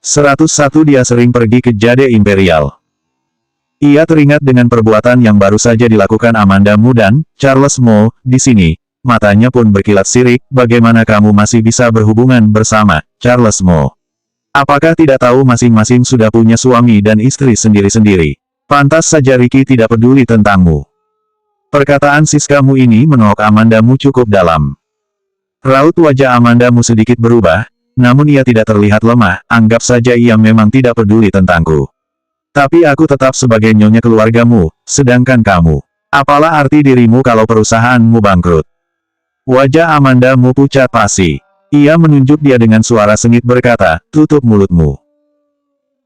101 Dia sering pergi ke Jade Imperial. Ia teringat dengan perbuatan yang baru saja dilakukan Amanda Mu dan Charles Mo di sini. Matanya pun berkilat sirik. Bagaimana kamu masih bisa berhubungan bersama Charles Mo? Apakah tidak tahu masing-masing sudah punya suami dan istri sendiri-sendiri? Pantas saja Ricky tidak peduli tentangmu. Perkataan Siska Mu ini menolak Amanda Mu cukup dalam. Raut wajah Amanda Mu sedikit berubah, namun ia tidak terlihat lemah. Anggap saja ia memang tidak peduli tentangku. Tapi aku tetap sebagai nyonya keluargamu, sedangkan kamu. Apalah arti dirimu kalau perusahaanmu bangkrut? Wajah Amanda Mu pucat pasi. Ia menunjuk dia dengan suara sengit berkata, tutup mulutmu.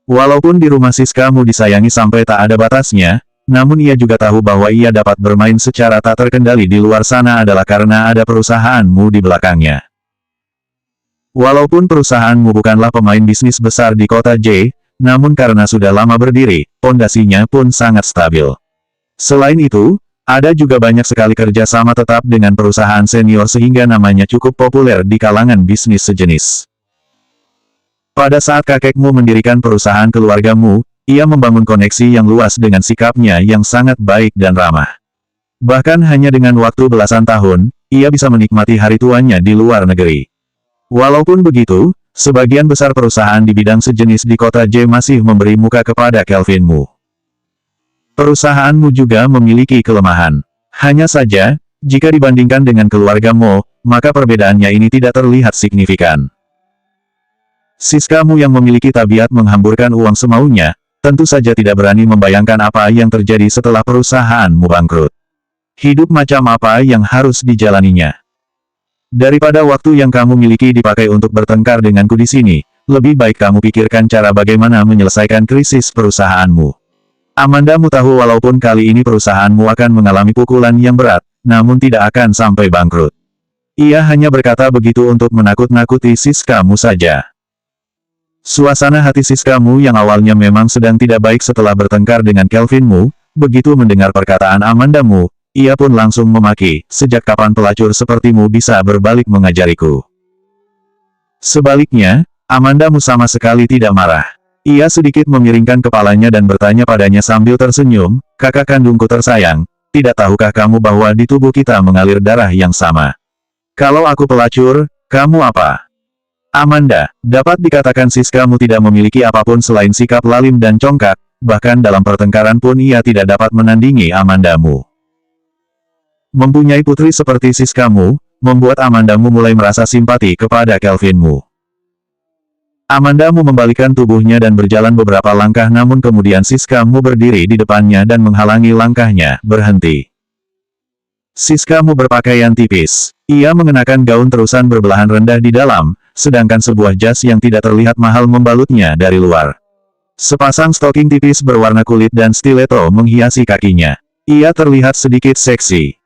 Walaupun di rumah Siska Mu disayangi sampai tak ada batasnya, namun ia juga tahu bahwa ia dapat bermain secara tak terkendali di luar sana adalah karena ada perusahaanmu di belakangnya. Walaupun perusahaanmu bukanlah pemain bisnis besar di kota J, namun karena sudah lama berdiri, pondasinya pun sangat stabil. Selain itu, ada juga banyak sekali kerja sama tetap dengan perusahaan senior sehingga namanya cukup populer di kalangan bisnis sejenis. Pada saat kakekmu mendirikan perusahaan keluargamu, ia membangun koneksi yang luas dengan sikapnya yang sangat baik dan ramah. Bahkan hanya dengan waktu belasan tahun, ia bisa menikmati hari tuanya di luar negeri. Walaupun begitu, sebagian besar perusahaan di bidang sejenis di kota J masih memberi muka kepada Kelvin Mu. Perusahaanmu juga memiliki kelemahan. Hanya saja, jika dibandingkan dengan keluarga Mo, maka perbedaannya ini tidak terlihat signifikan. Siska Mu yang memiliki tabiat menghamburkan uang semaunya, tentu saja tidak berani membayangkan apa yang terjadi setelah perusahaanmu bangkrut. Hidup macam apa yang harus dijalaninya? Daripada waktu yang kamu miliki dipakai untuk bertengkar denganku di sini, lebih baik kamu pikirkan cara bagaimana menyelesaikan krisis perusahaanmu. Amanda Mu tahu walaupun kali ini perusahaanmu akan mengalami pukulan yang berat, namun tidak akan sampai bangkrut. Ia hanya berkata begitu untuk menakut-nakuti Siska Mu saja. Suasana hati Siska Mu yang awalnya memang sedang tidak baik setelah bertengkar dengan Kelvin Mu, begitu mendengar perkataan Amanda Mu, ia pun langsung memaki, sejak kapan pelacur sepertimu bisa berbalik mengajariku. Sebaliknya, Amanda Mu sama sekali tidak marah. Ia sedikit memiringkan kepalanya dan bertanya padanya sambil tersenyum, kakak kandungku tersayang, tidak tahukah kamu bahwa di tubuh kita mengalir darah yang sama? Kalau aku pelacur, kamu apa? Amanda, dapat dikatakan Siska Mu tidak memiliki apapun selain sikap lalim dan congkak, bahkan dalam pertengkaran pun ia tidak dapat menandingi Amanda Mu. Mempunyai putri seperti Siska Mu, membuat Amanda Mu mulai merasa simpati kepada Kelvin Mu. Amanda Mu membalikkan tubuhnya dan berjalan beberapa langkah namun kemudian Siska Mu berdiri di depannya dan menghalangi langkahnya, berhenti. Siska Mu berpakaian tipis. Ia mengenakan gaun terusan berbelahan rendah di dalam, sedangkan sebuah jas yang tidak terlihat mahal membalutnya dari luar. Sepasang stoking tipis berwarna kulit dan stiletto menghiasi kakinya. Ia terlihat sedikit seksi.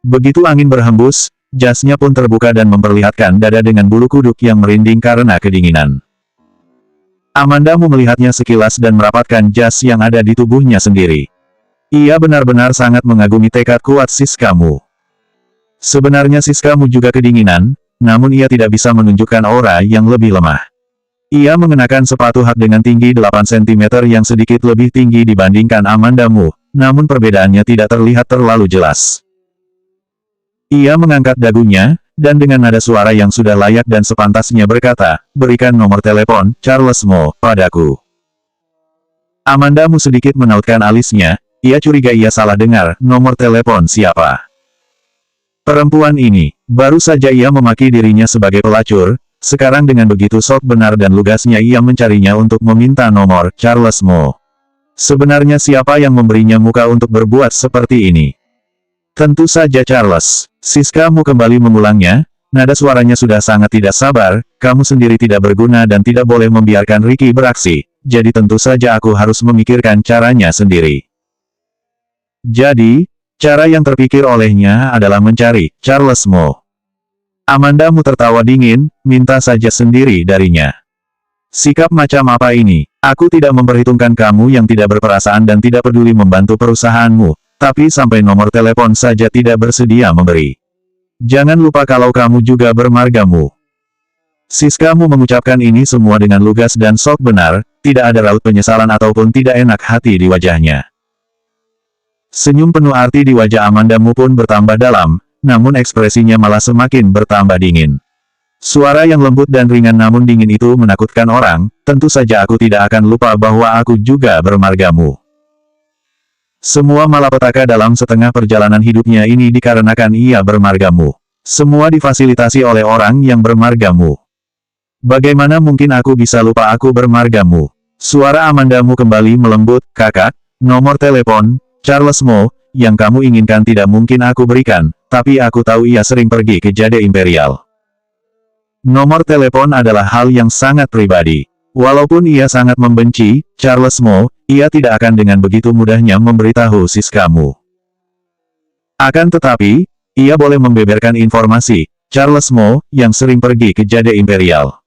Begitu angin berhembus, jasnya pun terbuka dan memperlihatkan dada dengan bulu kuduk yang merinding karena kedinginan. Amanda Mu melihatnya sekilas dan merapatkan jas yang ada di tubuhnya sendiri. Ia benar-benar sangat mengagumi tekad kuat Siska Mu. Sebenarnya Siska Mu juga kedinginan, namun ia tidak bisa menunjukkan aura yang lebih lemah. Ia mengenakan sepatu hak dengan tinggi 8 cm yang sedikit lebih tinggi dibandingkan Amanda Mu, namun perbedaannya tidak terlihat terlalu jelas. Ia mengangkat dagunya, dan dengan nada suara yang sudah layak dan sepantasnya berkata, berikan nomor telepon, Charles Mo, padaku. Amanda Mu sedikit menautkan alisnya, ia curiga ia salah dengar, nomor telepon siapa? Perempuan ini, baru saja ia memaki dirinya sebagai pelacur, sekarang dengan begitu sok benar dan lugasnya ia mencarinya untuk meminta nomor, Charles Mo. Sebenarnya siapa yang memberinya muka untuk berbuat seperti ini? Tentu saja Charles. Siska Mu kembali mengulangnya, nada suaranya sudah sangat tidak sabar, kamu sendiri tidak berguna dan tidak boleh membiarkan Ricky beraksi, jadi tentu saja aku harus memikirkan caranya sendiri. Jadi, cara yang terpikir olehnya adalah mencari Charles Mo. Amanda Mu tertawa dingin, minta saja sendiri darinya. Sikap macam apa ini? Aku tidak memperhitungkan kamu yang tidak berperasaan dan tidak peduli membantu perusahaanmu. Tapi sampai nomor telepon saja tidak bersedia memberi. Jangan lupa kalau kamu juga bermargamu. Siskamu mengucapkan ini semua dengan lugas dan sok benar, tidak ada raut penyesalan ataupun tidak enak hati di wajahnya. Senyum penuh arti di wajah Amandamu pun bertambah dalam, namun ekspresinya malah semakin bertambah dingin. Suara yang lembut dan ringan namun dingin itu menakutkan orang, tentu saja aku tidak akan lupa bahwa aku juga bermargamu. Semua malapetaka dalam setengah perjalanan hidupnya ini dikarenakan ia bermargamu. Semua difasilitasi oleh orang yang bermargamu. Bagaimana mungkin aku bisa lupa aku bermargamu? Suara Amandamu kembali melembut, kakak, nomor telepon, Charles Mo, yang kamu inginkan tidak mungkin aku berikan, tapi aku tahu ia sering pergi ke Jade Imperial. Nomor telepon adalah hal yang sangat pribadi. Walaupun ia sangat membenci Charles Mo, ia tidak akan dengan begitu mudahnya memberitahu Siskamu. Akan tetapi, ia boleh membeberkan informasi, Charles Mo, yang sering pergi ke Jade Imperial.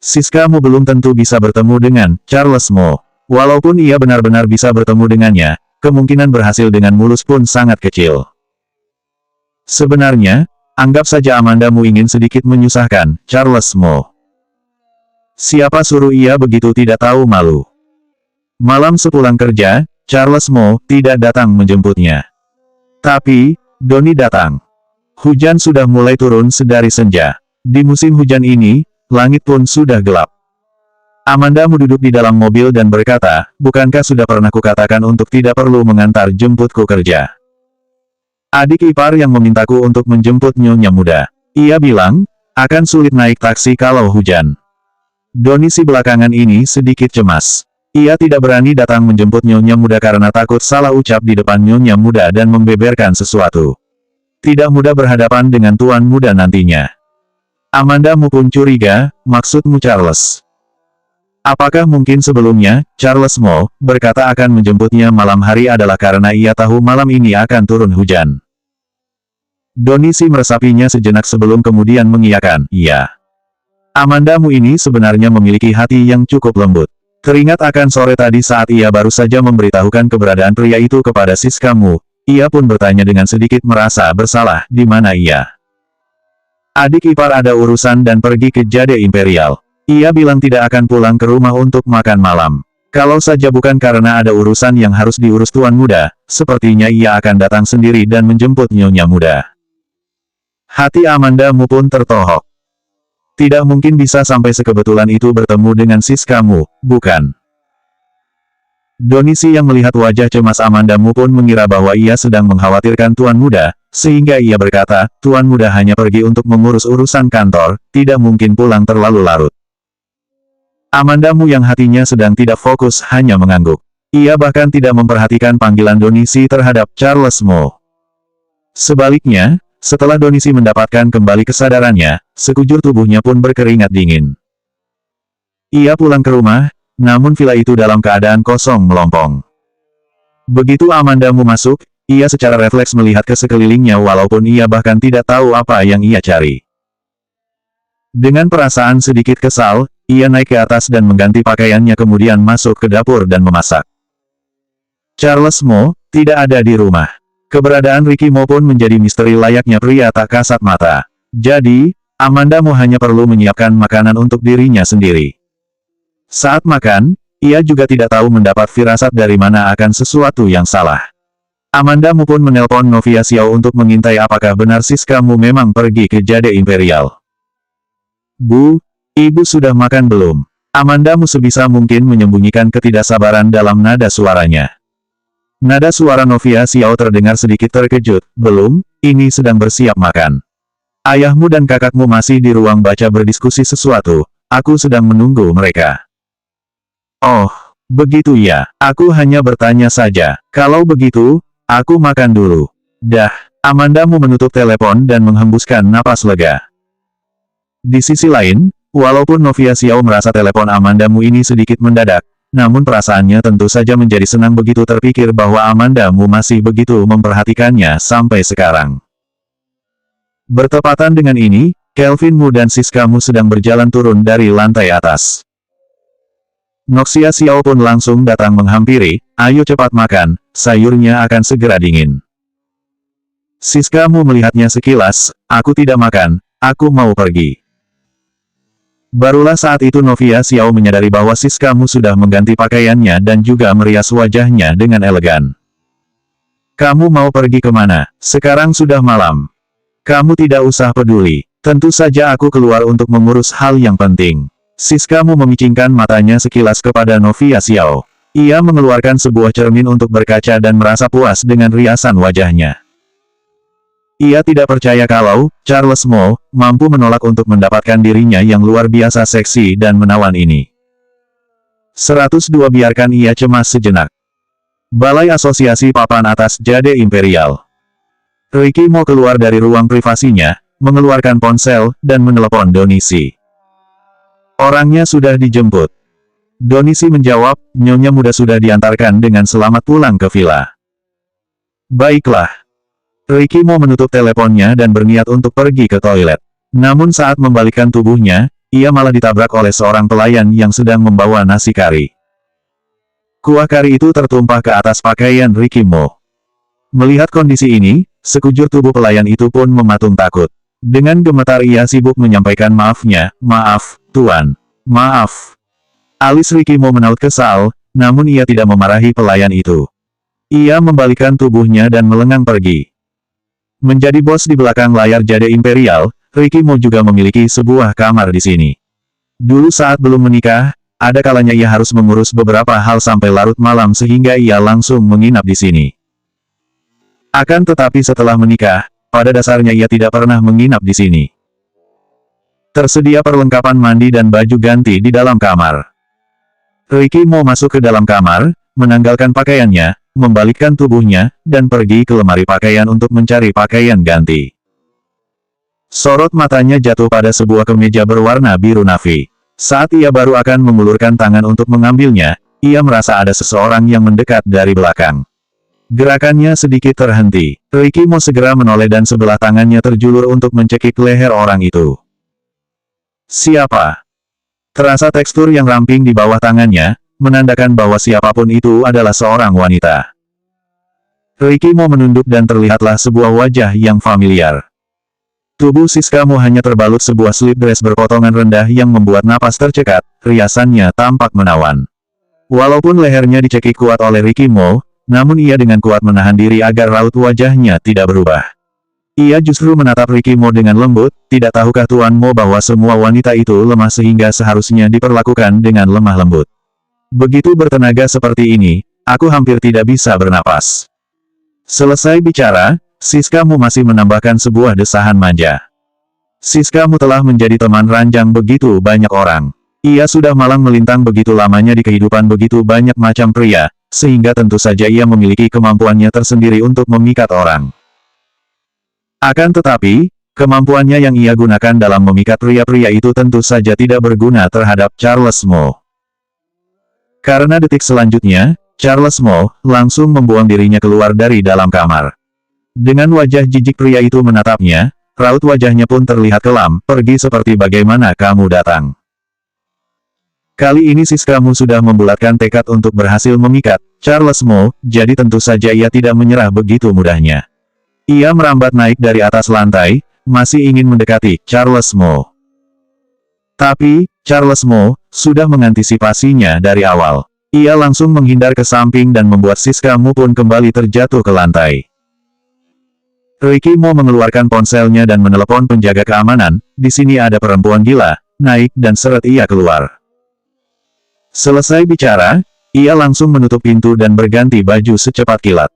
Siskamu belum tentu bisa bertemu dengan Charles Mo. Walaupun ia benar-benar bisa bertemu dengannya, kemungkinan berhasil dengan mulus pun sangat kecil. Sebenarnya, anggap saja Amandamu ingin sedikit menyusahkan Charles Mo. Siapa suruh ia begitu tidak tahu malu. Malam sepulang kerja, Charles Mo tidak datang menjemputnya. Tapi, Donnie datang. Hujan sudah mulai turun sedari senja. Di musim hujan ini, langit pun sudah gelap. Amandamu duduk di dalam mobil dan berkata, bukankah sudah pernah kukatakan untuk tidak perlu mengantar jemputku kerja? Adik ipar yang memintaku untuk menjemput nyonya muda. Ia bilang, akan sulit naik taksi kalau hujan. Donnie si belakangan ini sedikit cemas. Ia tidak berani datang menjemput nyonya muda karena takut salah ucap di depan nyonya muda dan membeberkan sesuatu. Tidak mudah berhadapan dengan tuan muda nantinya. Amandamu pun curiga, maksudmu Charles. Apakah mungkin sebelumnya, Charles Mo berkata akan menjemputnya malam hari adalah karena ia tahu malam ini akan turun hujan. Donnie si meresapinya sejenak sebelum kemudian mengiyakan, iya. Amandamu ini sebenarnya memiliki hati yang cukup lembut. Teringat akan sore tadi saat ia baru saja memberitahukan keberadaan pria itu kepada Siskamu, ia pun bertanya dengan sedikit merasa bersalah, di mana ia. Adik ipar ada urusan dan pergi ke Jade Imperial. Ia bilang tidak akan pulang ke rumah untuk makan malam. Kalau saja bukan karena ada urusan yang harus diurus tuan muda, sepertinya ia akan datang sendiri dan menjemput nyonya muda. Hati Amandamu pun tertohok. Tidak mungkin bisa sampai sekebetulan itu bertemu dengan Siskamu, bukan? Donnie si yang melihat wajah cemas Amandamu pun mengira bahwa ia sedang mengkhawatirkan tuan muda, sehingga ia berkata, tuan muda hanya pergi untuk mengurus urusan kantor, tidak mungkin pulang terlalu larut. Amandamu yang hatinya sedang tidak fokus hanya mengangguk. Ia bahkan tidak memperhatikan panggilan Donnie si terhadap Charles Mo. Sebaliknya, setelah Donnie si mendapatkan kembali kesadarannya, sekujur tubuhnya pun berkeringat dingin. Ia pulang ke rumah, namun villa itu dalam keadaan kosong melompong. Begitu Amandamu masuk, ia secara refleks melihat ke sekelilingnya walaupun ia bahkan tidak tahu apa yang ia cari. Dengan perasaan sedikit kesal, ia naik ke atas dan mengganti pakaiannya kemudian masuk ke dapur dan memasak. Charles Mo tidak ada di rumah. Keberadaan Ricky Mo pun menjadi misteri layaknya pria tak kasat mata. Jadi, Amandamu hanya perlu menyiapkan makanan untuk dirinya sendiri. Saat makan, ia juga tidak tahu mendapat firasat dari mana akan sesuatu yang salah. Amandamu pun menelpon Novia Xiao untuk mengintai apakah benar Siskamu memang pergi ke Jade Imperial. Bu, ibu sudah makan belum? Amandamu sebisa mungkin menyembunyikan ketidaksabaran dalam nada suaranya. Nada suara Novia Xiao terdengar sedikit terkejut, belum, ini sedang bersiap makan. Ayahmu dan kakakmu masih di ruang baca berdiskusi sesuatu, aku sedang menunggu mereka. Oh, begitu ya, aku hanya bertanya saja, kalau begitu, aku makan dulu. Dah, Amandamu menutup telepon dan menghembuskan napas lega. Di sisi lain, walaupun Novia Xiao merasa telepon Amandamu ini sedikit mendadak, namun perasaannya tentu saja menjadi senang begitu terpikir bahwa Amandamu masih begitu memperhatikannya sampai sekarang. Bertepatan dengan ini, Kelvin Mu dan Siskamu sedang berjalan turun dari lantai atas. Noxia Xiao pun langsung datang menghampiri, ayo cepat makan, sayurnya akan segera dingin. Siskamu melihatnya sekilas, aku tidak makan, aku mau pergi. Barulah saat itu Novia Xiao menyadari bahwa Siskamu sudah mengganti pakaiannya dan juga merias wajahnya dengan elegan. Kamu mau pergi kemana? Sekarang sudah malam. Kamu tidak usah peduli. Tentu saja aku keluar untuk mengurus hal yang penting. Siskamu memicingkan matanya sekilas kepada Novia Xiao. Ia mengeluarkan sebuah cermin untuk berkaca dan merasa puas dengan riasan wajahnya. Ia tidak percaya kalau Charles Mo mampu menolak untuk mendapatkan dirinya yang luar biasa seksi dan menawan ini. 102 Biarkan ia cemas sejenak. Balai Asosiasi Papan Atas Jade Imperial. Ricky Mo keluar dari ruang privasinya, mengeluarkan ponsel, dan menelepon Donisi. Orangnya sudah dijemput. Donisi menjawab, Nyonya Muda sudah diantarkan dengan selamat pulang ke villa. Baiklah. Ricky Mo menutup teleponnya dan berniat untuk pergi ke toilet. Namun saat membalikkan tubuhnya, ia malah ditabrak oleh seorang pelayan yang sedang membawa nasi kari. Kuah kari itu tertumpah ke atas pakaian Ricky Mo. Melihat kondisi ini, sekujur tubuh pelayan itu pun mematung takut. Dengan gemetar ia sibuk menyampaikan maafnya, maaf, Tuan. Maaf. Alis Ricky Mo menaut kesal, namun ia tidak memarahi pelayan itu. Ia membalikkan tubuhnya dan melengang pergi. Menjadi bos di belakang layar Jade Imperial, Ricky Mo juga memiliki sebuah kamar di sini. Dulu saat belum menikah, ada kalanya ia harus mengurus beberapa hal sampai larut malam sehingga ia langsung menginap di sini. Akan tetapi setelah menikah, pada dasarnya ia tidak pernah menginap di sini. Tersedia perlengkapan mandi dan baju ganti di dalam kamar. Ricky Mo masuk ke dalam kamar, menanggalkan pakaiannya, membalikkan tubuhnya, dan pergi ke lemari pakaian untuk mencari pakaian ganti. Sorot matanya jatuh pada sebuah kemeja berwarna biru navy. Saat ia baru akan mengulurkan tangan untuk mengambilnya, ia merasa ada seseorang yang mendekat dari belakang. Gerakannya sedikit terhenti. Ricky Mo segera menoleh dan sebelah tangannya terjulur untuk mencekik leher orang itu. Siapa? Terasa tekstur yang ramping di bawah tangannya, menandakan bahwa siapapun itu adalah seorang wanita. Ricky Mo menunduk dan terlihatlah sebuah wajah yang familiar. Tubuh Siskamu hanya terbalut sebuah slip dress berpotongan rendah yang membuat napas tercekat, riasannya tampak menawan. Walaupun lehernya dicekik kuat oleh Ricky Mo, namun ia dengan kuat menahan diri agar raut wajahnya tidak berubah. Ia justru menatap Ricky Mo dengan lembut, tidak tahukah Tuan Mo bahwa semua wanita itu lemah sehingga seharusnya diperlakukan dengan lemah lembut. Begitu bertenaga seperti ini, aku hampir tidak bisa bernapas. Selesai bicara, Siskamu masih menambahkan sebuah desahan manja. Siskamu telah menjadi teman ranjang begitu banyak orang. Ia sudah malang melintang begitu lamanya di kehidupan begitu banyak macam pria, sehingga tentu saja ia memiliki kemampuannya tersendiri untuk memikat orang. Akan tetapi, kemampuannya yang ia gunakan dalam memikat pria-pria itu tentu saja tidak berguna terhadap Charles Mo. Karena detik selanjutnya, Charles Mo langsung membuang dirinya keluar dari dalam kamar. Dengan wajah jijik pria itu menatapnya, raut wajahnya pun terlihat kelam, pergi seperti bagaimana kamu datang. Kali ini Siskamu sudah membulatkan tekad untuk berhasil memikat Charles Mo, jadi tentu saja ia tidak menyerah begitu mudahnya. Ia merambat naik dari atas lantai, masih ingin mendekati Charles Mo. Tapi, Charles Mo sudah mengantisipasinya dari awal. Ia langsung menghindar ke samping dan membuat Siskamu pun kembali terjatuh ke lantai. Ricky Mo mengeluarkan ponselnya dan menelepon penjaga keamanan, di sini ada perempuan gila, naik dan seret ia keluar. Selesai bicara, ia langsung menutup pintu dan berganti baju secepat kilat.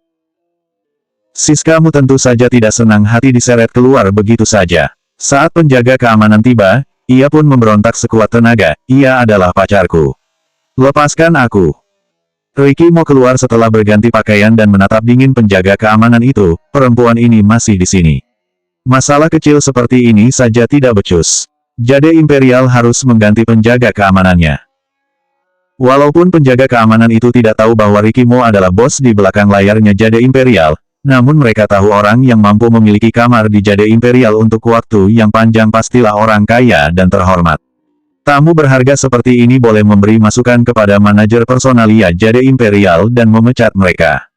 Siskamu tentu saja tidak senang hati diseret keluar begitu saja. Saat penjaga keamanan tiba, ia pun memberontak sekuat tenaga, ia adalah pacarku. Lepaskan aku. Ricky Mo keluar setelah berganti pakaian dan menatap dingin penjaga keamanan itu, perempuan ini masih di sini. Masalah kecil seperti ini saja tidak becus. Jade Imperial harus mengganti penjaga keamanannya. Walaupun penjaga keamanan itu tidak tahu bahwa Ricky Mo adalah bos di belakang layarnya Jade Imperial, namun mereka tahu orang yang mampu memiliki kamar di Jade Imperial untuk waktu yang panjang pastilah orang kaya dan terhormat. Tamu berharga seperti ini boleh memberi masukan kepada manajer personalia Jade Imperial dan memecat mereka.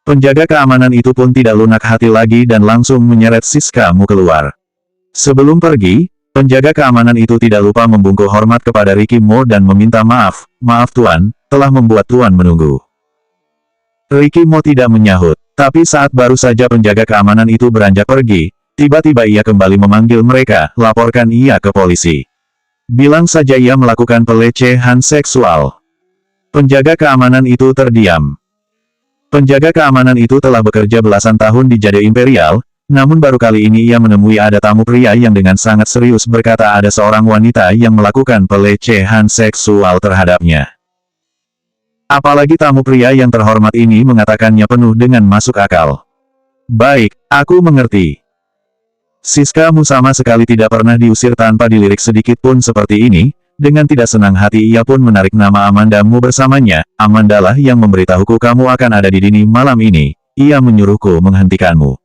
Penjaga keamanan itu pun tidak lunak hati lagi dan langsung menyeret Siskamu keluar. Sebelum pergi, Penjaga keamanan itu tidak lupa membungkuk hormat kepada Ricky Mo dan meminta maaf. Maaf Tuan, telah membuat Tuan menunggu. Ricky Mo tidak menyahut. Tapi saat baru saja penjaga keamanan itu beranjak pergi, tiba-tiba ia kembali memanggil mereka, laporkan ia ke polisi. Bilang saja ia melakukan pelecehan seksual. Penjaga keamanan itu terdiam. Penjaga keamanan itu telah bekerja belasan tahun di Jade Imperial, namun baru kali ini ia menemui ada tamu pria yang dengan sangat serius berkata ada seorang wanita yang melakukan pelecehan seksual terhadapnya. Apalagi tamu pria yang terhormat ini mengatakannya penuh dengan masuk akal. Baik, aku mengerti. Siska Mu sama sekali tidak pernah diusir tanpa dilirik sedikit pun seperti ini. Dengan tidak senang hati ia pun menarik nama Amanda Mu bersamanya. Amanda lah yang memberitahuku kamu akan ada di dini malam ini. Ia menyuruhku menghentikanmu.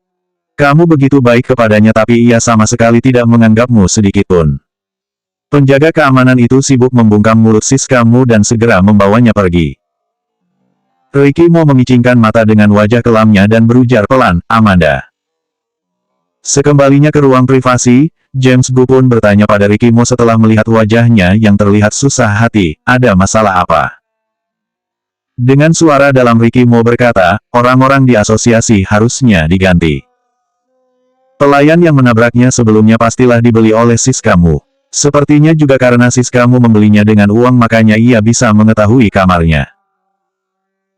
Kamu begitu baik kepadanya tapi ia sama sekali tidak menganggapmu sedikitpun. Penjaga keamanan itu sibuk membungkam mulut Siska Mu dan segera membawanya pergi. Ricky Mo memicingkan mata dengan wajah kelamnya dan berujar pelan, Amanda. Sekembalinya ke ruang privasi, James Gu pun bertanya pada Ricky Mo setelah melihat wajahnya yang terlihat susah hati, ada masalah apa? Dengan suara dalam Ricky Mo berkata, orang-orang di asosiasi harusnya diganti. Pelayan yang menabraknya sebelumnya pastilah dibeli oleh Siska Mu. Sepertinya juga karena Siska Mu membelinya dengan uang makanya ia bisa mengetahui kamarnya.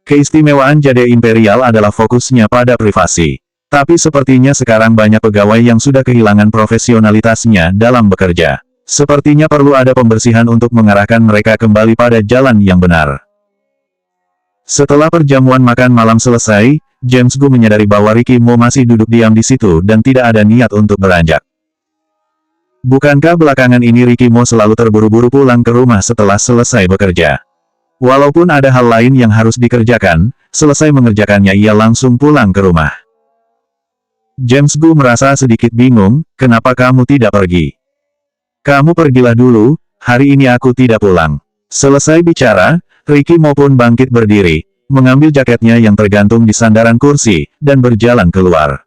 Keistimewaan Jade Imperial adalah fokusnya pada privasi. Tapi sepertinya sekarang banyak pegawai yang sudah kehilangan profesionalitasnya dalam bekerja. Sepertinya perlu ada pembersihan untuk mengarahkan mereka kembali pada jalan yang benar. Setelah perjamuan makan malam selesai, James Gu menyadari bahwa Ricky Mo masih duduk diam di situ dan tidak ada niat untuk beranjak. Bukankah belakangan ini Ricky Mo selalu terburu-buru pulang ke rumah setelah selesai bekerja? Walaupun ada hal lain yang harus dikerjakan, selesai mengerjakannya ia langsung pulang ke rumah. James Gu merasa sedikit bingung, kenapa kamu tidak pergi? Kamu pergilah dulu, hari ini aku tidak pulang. Selesai bicara, Ricky Mo pun bangkit berdiri, mengambil jaketnya yang tergantung di sandaran kursi, dan berjalan keluar.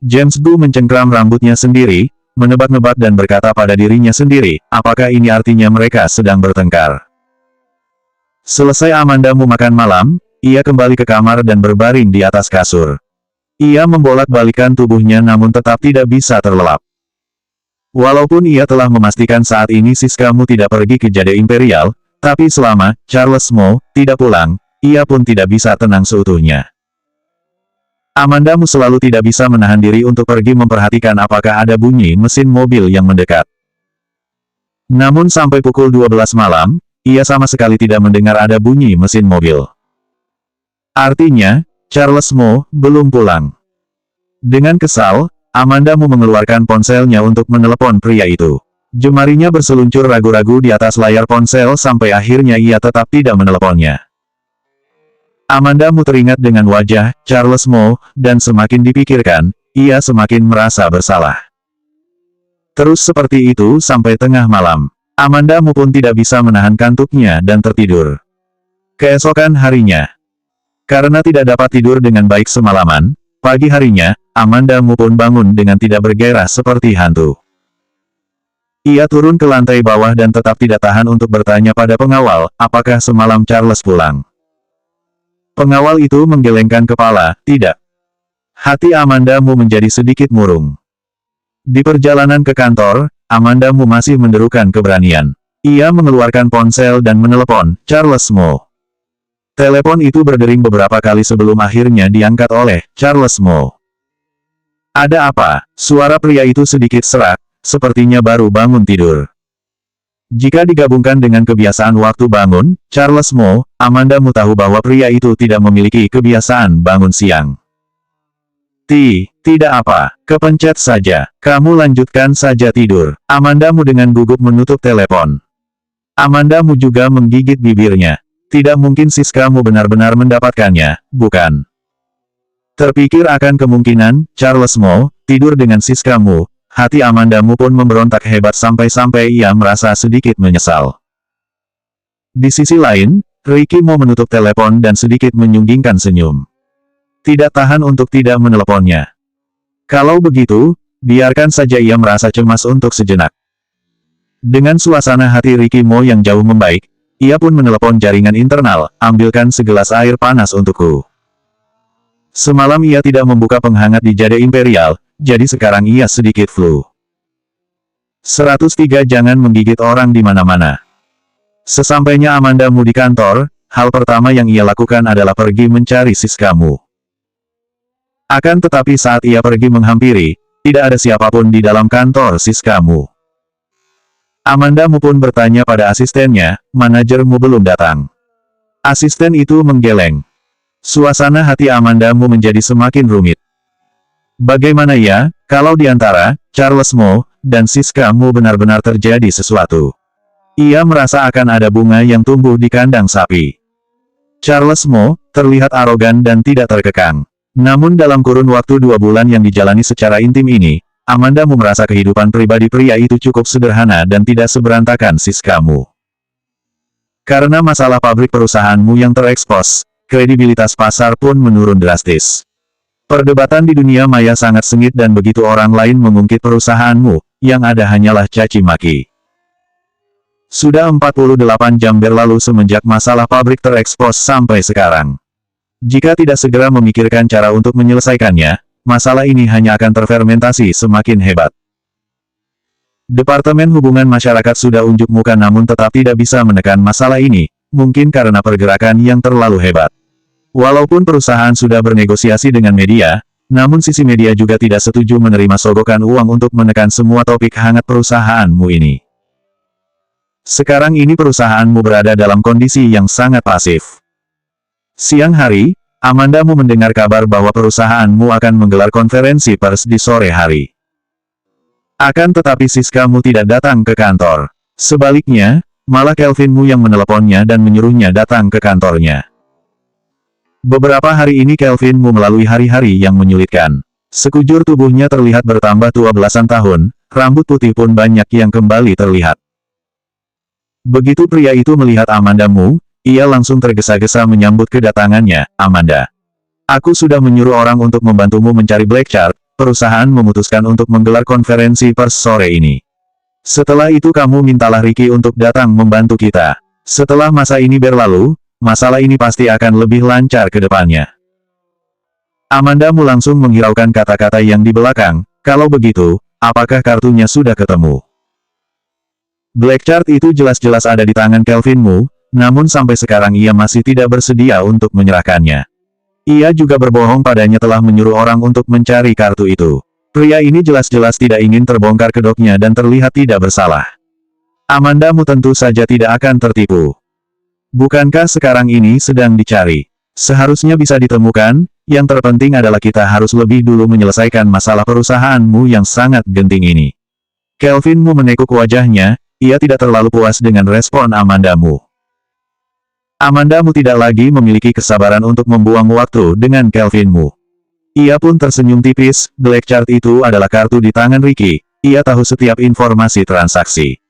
James Gu mencengkram rambutnya sendiri, menebak-nebak dan berkata pada dirinya sendiri, apakah ini artinya mereka sedang bertengkar? Selesai Amanda Mu makan malam, ia kembali ke kamar dan berbaring di atas kasur. Ia membolak-balikan tubuhnya namun tetap tidak bisa terlelap. Walaupun ia telah memastikan saat ini Siska Mu tidak pergi ke Jade Imperial, tapi selama Charles Mo tidak pulang, ia pun tidak bisa tenang seutuhnya. Amanda Mu selalu tidak bisa menahan diri untuk pergi memperhatikan apakah ada bunyi mesin mobil yang mendekat. Namun sampai pukul 12 malam, ia sama sekali tidak mendengar ada bunyi mesin mobil. Artinya, Charles Mo belum pulang. Dengan kesal, Amanda Mu mengeluarkan ponselnya untuk menelepon pria itu. Jemarinya berseluncur ragu-ragu di atas layar ponsel sampai akhirnya ia tetap tidak meneleponnya. Amanda Mu teringat dengan wajah Charles Mo, dan semakin dipikirkan, ia semakin merasa bersalah. Terus seperti itu sampai tengah malam. Amanda Mu pun tidak bisa menahan kantuknya dan tertidur. Keesokan harinya, karena tidak dapat tidur dengan baik semalaman, pagi harinya, Amanda Mu pun bangun dengan tidak bergairah seperti hantu. Ia turun ke lantai bawah dan tetap tidak tahan untuk bertanya pada pengawal, apakah semalam Charles pulang. Pengawal itu menggelengkan kepala, tidak. Hati Amanda Mu menjadi sedikit murung. Di perjalanan ke kantor, Amanda Mu masih menderukan keberanian. Ia mengeluarkan ponsel dan menelepon Charles Mo. Telepon itu berdering beberapa kali sebelum akhirnya diangkat oleh Charles Mo. Ada apa? Suara pria itu sedikit serak, sepertinya baru bangun tidur. Jika digabungkan dengan kebiasaan waktu bangun, Charles Mo, Amanda Mu tahu bahwa pria itu tidak memiliki kebiasaan bangun siang. Tidak apa, kepencet saja, kamu lanjutkan saja tidur. Amanda Mu dengan gugup menutup telepon. Amanda Mu juga menggigit bibirnya. Tidak mungkin Siska Mu benar-benar mendapatkannya, bukan? Terpikir akan kemungkinan, Charles Mo, tidur dengan Siska Mu, hati Amanda Mu pun memberontak hebat sampai-sampai ia merasa sedikit menyesal. Di sisi lain, Ricky Mo menutup telepon dan sedikit menyunggingkan senyum. Tidak tahan untuk tidak meneleponnya. Kalau begitu, biarkan saja ia merasa cemas untuk sejenak. Dengan suasana hati Ricky Mo yang jauh membaik, ia pun menelepon jaringan internal, ambilkan segelas air panas untukku. Semalam ia tidak membuka penghangat di Jade Imperial, jadi sekarang ia sedikit flu. 103 Jangan menggigit orang di mana-mana. Sesampainya Amanda Mu di kantor, hal pertama yang ia lakukan adalah pergi mencari Siska Mu. Akan tetapi saat ia pergi menghampiri, tidak ada siapapun di dalam kantor Siska Mu. Amanda Mu pun bertanya pada asistennya, manajer Mu belum datang. Asisten itu menggeleng. Suasana hati Amanda Mu menjadi semakin rumit. Bagaimana ya, kalau di antara Charles Mo dan Siska Mu benar-benar terjadi sesuatu? Ia merasa akan ada bunga yang tumbuh di kandang sapi. Charles Mo terlihat arogan dan tidak terkekang. Namun dalam kurun waktu 2 bulan yang dijalani secara intim ini, Amanda Mu merasa kehidupan pribadi pria itu cukup sederhana dan tidak seberantakan Siska Mu. Karena masalah pabrik perusahaanmu yang terekspos, kredibilitas pasar pun menurun drastis. Perdebatan di dunia maya sangat sengit dan begitu orang lain mengungkit perusahaanmu, yang ada hanyalah caci maki. Sudah 48 jam berlalu semenjak masalah pabrik terekspos sampai sekarang. Jika tidak segera memikirkan cara untuk menyelesaikannya, masalah ini hanya akan terfermentasi semakin hebat. Departemen Hubungan Masyarakat sudah unjuk muka namun tetap tidak bisa menekan masalah ini, mungkin karena pergerakan yang terlalu hebat. Walaupun perusahaan sudah bernegosiasi dengan media, namun sisi media juga tidak setuju menerima sogokan uang untuk menekan semua topik hangat perusahaanmu ini. Sekarang ini perusahaanmu berada dalam kondisi yang sangat pasif. Siang hari, Amanda Mu mendengar kabar bahwa perusahaanmu akan menggelar konferensi pers di sore hari. Akan tetapi Siska Mu tidak datang ke kantor. Sebaliknya, malah Kelvin Mu yang meneleponnya dan menyuruhnya datang ke kantornya. Beberapa hari ini Kelvin Mu melalui hari-hari yang menyulitkan. Sekujur tubuhnya terlihat bertambah tua belasan tahun, rambut putih pun banyak yang kembali terlihat. Begitu pria itu melihat Amanda Mu, ia langsung tergesa-gesa menyambut kedatangannya. Amanda, aku sudah menyuruh orang untuk membantumu mencari Black Chart, perusahaan memutuskan untuk menggelar konferensi pers sore ini. Setelah itu kamu mintalah Ricky untuk datang membantu kita. Setelah masa ini berlalu, masalah ini pasti akan lebih lancar ke depannya. Amanda Mu langsung menghiraukan kata-kata yang di belakang, kalau begitu, apakah kartunya sudah ketemu? Black Chart itu jelas-jelas ada di tangan Kelvin Mu, namun sampai sekarang ia masih tidak bersedia untuk menyerahkannya. Ia juga berbohong padanya telah menyuruh orang untuk mencari kartu itu. Pria ini jelas-jelas tidak ingin terbongkar kedoknya dan terlihat tidak bersalah. Amanda Mu tentu saja tidak akan tertipu. Bukankah sekarang ini sedang dicari? Seharusnya bisa ditemukan, yang terpenting adalah kita harus lebih dulu menyelesaikan masalah perusahaanmu yang sangat genting ini. Kelvin Mu menekuk wajahnya, ia tidak terlalu puas dengan respon Amanda Mu. Amanda Mu tidak lagi memiliki kesabaran untuk membuang waktu dengan Kelvin Mu. Ia pun tersenyum tipis, Black Chart itu adalah kartu di tangan Ricky, ia tahu setiap informasi transaksi.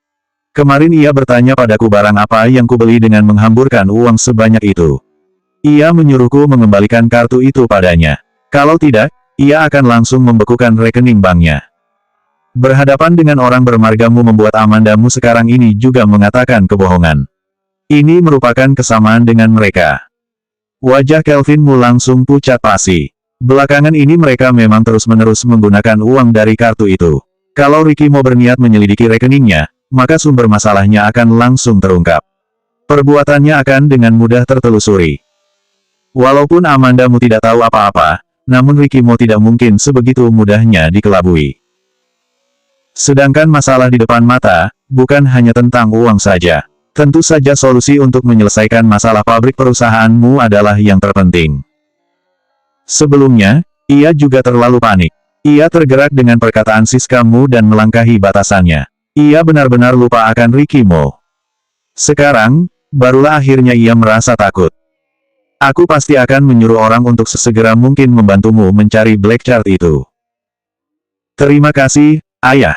Kemarin ia bertanya padaku barang apa yang kubeli dengan menghamburkan uang sebanyak itu. Ia menyuruhku mengembalikan kartu itu padanya. Kalau tidak, ia akan langsung membekukan rekening banknya. Berhadapan dengan orang bermarga Mu membuat Amanda Mu sekarang ini juga mengatakan kebohongan. Ini merupakan kesamaan dengan mereka. Wajah Kelvin Mu langsung pucat pasi. Belakangan ini mereka memang terus-menerus menggunakan uang dari kartu itu. Kalau Ricky mau berniat menyelidiki rekeningnya, maka sumber masalahnya akan langsung terungkap. Perbuatannya akan dengan mudah tertelusuri. Walaupun Amanda Mu tidak tahu apa-apa, namun Ricky Mo tidak mungkin sebegitu mudahnya dikelabui. Sedangkan masalah di depan mata, bukan hanya tentang uang saja. Tentu saja solusi untuk menyelesaikan masalah pabrik perusahaanmu adalah yang terpenting. Sebelumnya, ia juga terlalu panik. Ia tergerak dengan perkataan Siska Mu dan melangkahi batasannya. Ia benar-benar lupa akan Ricky Mo. Sekarang, barulah akhirnya ia merasa takut. Aku pasti akan menyuruh orang untuk sesegera mungkin membantumu mencari Black Chart itu. Terima kasih, Ayah.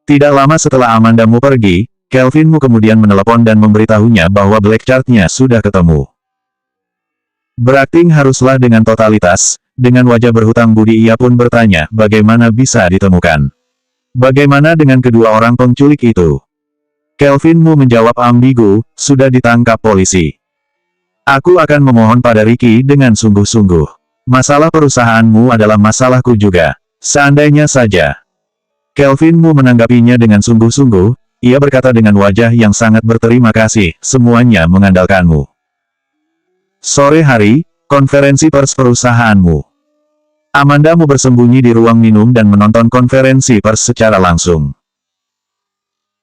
Tidak lama setelah Amanda Mu pergi, Kelvin Mu kemudian menelepon dan memberitahunya bahwa Black Chart-nya sudah ketemu. Berakting haruslah dengan totalitas, Dengan wajah berhutang budi ia pun bertanya bagaimana bisa ditemukan. Bagaimana dengan kedua orang penculik itu? Kelvin Mu menjawab ambigu, sudah ditangkap polisi. Aku akan memohon pada Ricky dengan sungguh-sungguh. Masalah perusahaanmu adalah masalahku juga. Seandainya saja. Kelvin Mu menanggapinya dengan sungguh-sungguh, ia berkata dengan wajah yang sangat berterima kasih, semuanya mengandalkanmu. Sore hari, konferensi pers perusahaanmu. Amanda Mu bersembunyi di ruang minum dan menonton konferensi pers secara langsung.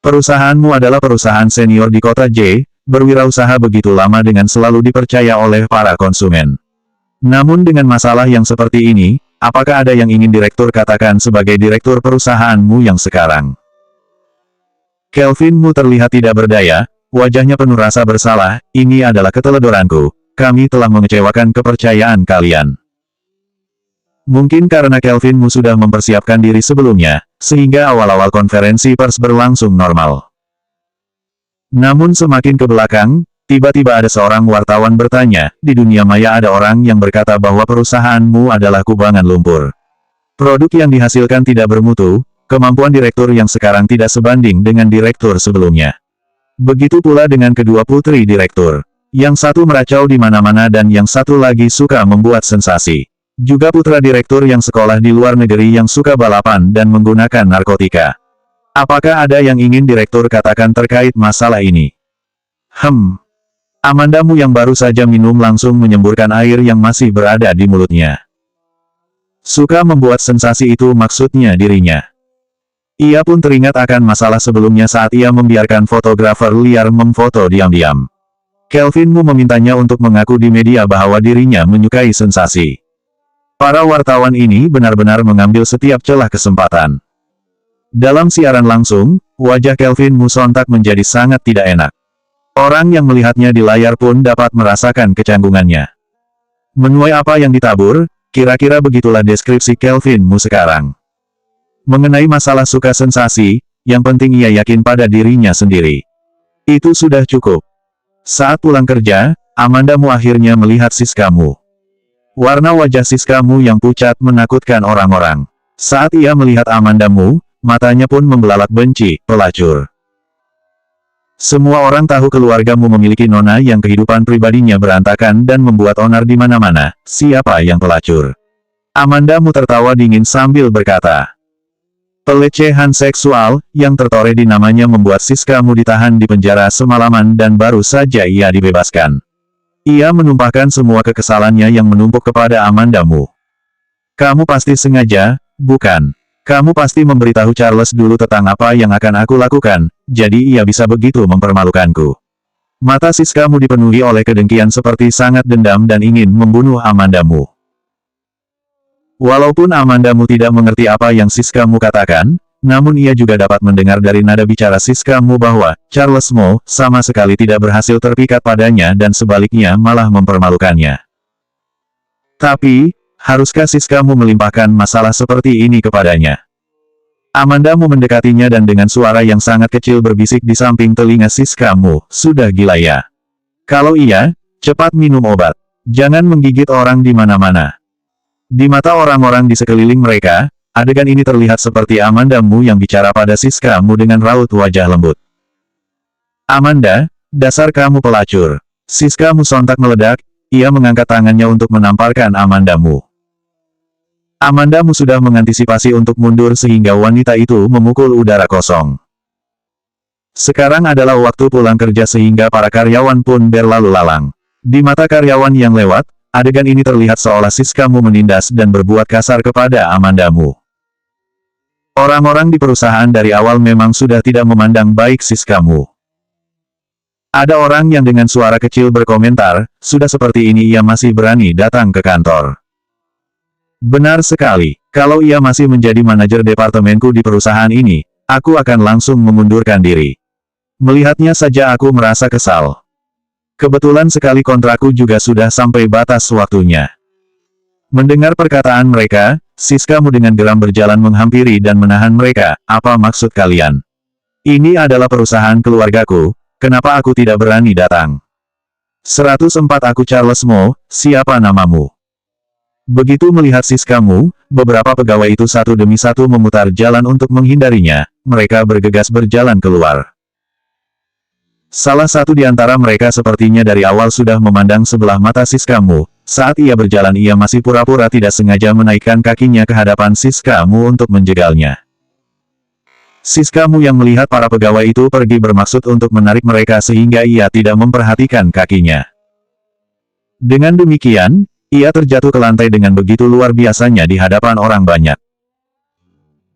Perusahaanmu adalah perusahaan senior di kota J, berwirausaha begitu lama dengan selalu dipercaya oleh para konsumen. Namun dengan masalah yang seperti ini, apakah ada yang ingin direktur katakan sebagai direktur perusahaanmu yang sekarang? Kelvin Mu terlihat tidak berdaya, wajahnya penuh rasa bersalah, ini adalah keteledoranku, kami telah mengecewakan kepercayaan kalian. Mungkin karena Kelvin Mu sudah mempersiapkan diri sebelumnya, sehingga awal-awal konferensi pers berlangsung normal. Namun semakin ke belakang, tiba-tiba ada seorang wartawan bertanya, di dunia maya ada orang yang berkata bahwa perusahaanmu adalah kubangan lumpur. Produk yang dihasilkan tidak bermutu, kemampuan direktur yang sekarang tidak sebanding dengan direktur sebelumnya. Begitu pula dengan kedua putri direktur. Yang satu meracau di mana-mana dan yang satu lagi suka membuat sensasi. Juga putra direktur yang sekolah di luar negeri yang suka balapan dan menggunakan narkotika. Apakah ada yang ingin direktur katakan terkait masalah ini? Amanda Mu yang baru saja minum langsung menyemburkan air yang masih berada di mulutnya. Suka membuat sensasi itu maksudnya dirinya. Ia pun teringat akan masalah sebelumnya saat ia membiarkan fotografer liar memfoto diam-diam. Kelvin Mu memintanya untuk mengaku di media bahwa dirinya menyukai sensasi. Para wartawan ini benar-benar mengambil setiap celah kesempatan. Dalam siaran langsung, wajah Kelvin Mu sontak menjadi sangat tidak enak. Orang yang melihatnya di layar pun dapat merasakan kecanggungannya. Menuai apa yang ditabur, kira-kira begitulah deskripsi Kelvin Mu sekarang. Mengenai masalah suka sensasi, yang penting ia yakin pada dirinya sendiri. Itu sudah cukup. Saat pulang kerja, Amanda Mu akhirnya melihat Siska Mu. Warna wajah Siska Mu yang pucat menakutkan orang-orang. Saat ia melihat Amanda Mu, matanya pun membelalak benci, pelacur. Semua orang tahu keluarga Mu memiliki nona yang kehidupan pribadinya berantakan dan membuat onar di mana-mana. Siapa yang pelacur? Amanda Mu tertawa dingin sambil berkata. Pelecehan seksual, yang tertore di namanya membuat Siska Mu ditahan di penjara semalaman dan baru saja ia dibebaskan. Ia menumpahkan semua kekesalannya yang menumpuk kepada Amanda Mu. Kamu pasti sengaja, bukan? Kamu pasti memberitahu Charles dulu tentang apa yang akan aku lakukan, jadi ia bisa begitu mempermalukanku. Mata Siska Mu dipenuhi oleh kedengkian seperti sangat dendam dan ingin membunuh Amanda Mu. Walaupun Amanda Mu tidak mengerti apa yang Siska Mu katakan, namun ia juga dapat mendengar dari nada bicara Siska Mu bahwa Charles Mo sama sekali tidak berhasil terpikat padanya dan sebaliknya malah mempermalukannya. Tapi, haruskah Siska Mu melimpahkan masalah seperti ini kepadanya? Amanda Mu mendekatinya dan dengan suara yang sangat kecil berbisik di samping telinga Siska Mu, sudah gila ya? Kalau iya, cepat minum obat. Jangan menggigit orang di mana-mana. Di mata orang-orang di sekeliling mereka, adegan ini terlihat seperti Amanda Mu yang bicara pada Siska Mu dengan raut wajah lembut. Amanda, dasar kamu pelacur. Siska Mu sontak meledak, ia mengangkat tangannya untuk menamparkan Amanda Mu. Amanda Mu sudah mengantisipasi untuk mundur sehingga wanita itu memukul udara kosong. Sekarang adalah waktu pulang kerja sehingga para karyawan pun berlalu lalang. Di mata karyawan yang lewat, adegan ini terlihat seolah Siska Mu menindas dan berbuat kasar kepada Amanda Mu. Orang-orang di perusahaan dari awal memang sudah tidak memandang baik Siska Mu. Ada orang yang dengan suara kecil berkomentar, sudah seperti ini ia masih berani datang ke kantor. Benar sekali, kalau ia masih menjadi manajer departemenku di perusahaan ini, aku akan langsung mengundurkan diri. Melihatnya saja aku merasa kesal. Kebetulan sekali kontrakku juga sudah sampai batas waktunya. Mendengar perkataan mereka, Siska Mu dengan geram berjalan menghampiri dan menahan mereka. Apa maksud kalian? Ini adalah perusahaan keluargaku, kenapa aku tidak berani datang? 104 Aku Charles Mo, siapa namamu? Begitu melihat Siskamu, beberapa pegawai itu satu demi satu memutar jalan untuk menghindarinya, mereka bergegas berjalan keluar. Salah satu di antara mereka sepertinya dari awal sudah memandang sebelah mata Siskamu. Saat ia berjalan ia masih pura-pura tidak sengaja menaikkan kakinya ke hadapan Siskamu untuk menjegalnya. Siskamu yang melihat para pegawai itu pergi bermaksud untuk menarik mereka sehingga ia tidak memperhatikan kakinya. Dengan demikian, ia terjatuh ke lantai dengan begitu luar biasanya di hadapan orang banyak.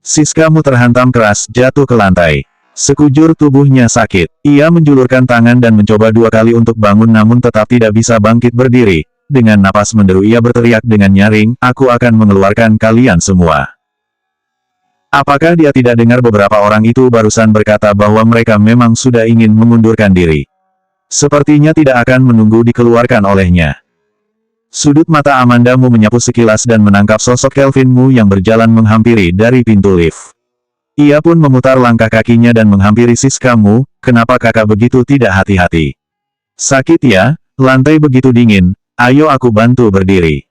Siskamu terhantam keras jatuh ke lantai. Sekujur tubuhnya sakit. Ia menjulurkan tangan dan mencoba 2 kali untuk bangun namun tetap tidak bisa bangkit berdiri. Dengan napas menderu ia berteriak dengan nyaring, "Aku akan mengeluarkan kalian semua." Apakah dia tidak dengar beberapa orang itu barusan berkata bahwa mereka memang sudah ingin mengundurkan diri? Sepertinya tidak akan menunggu dikeluarkan olehnya. Sudut mata Amandamu menyapu sekilas dan menangkap sosok Kelvinmu yang berjalan menghampiri dari pintu lift. Ia pun memutar langkah kakinya dan menghampiri Siskamu. "Kenapa kakak begitu tidak hati-hati? Sakit ya? Lantai begitu dingin, ayo aku bantu berdiri."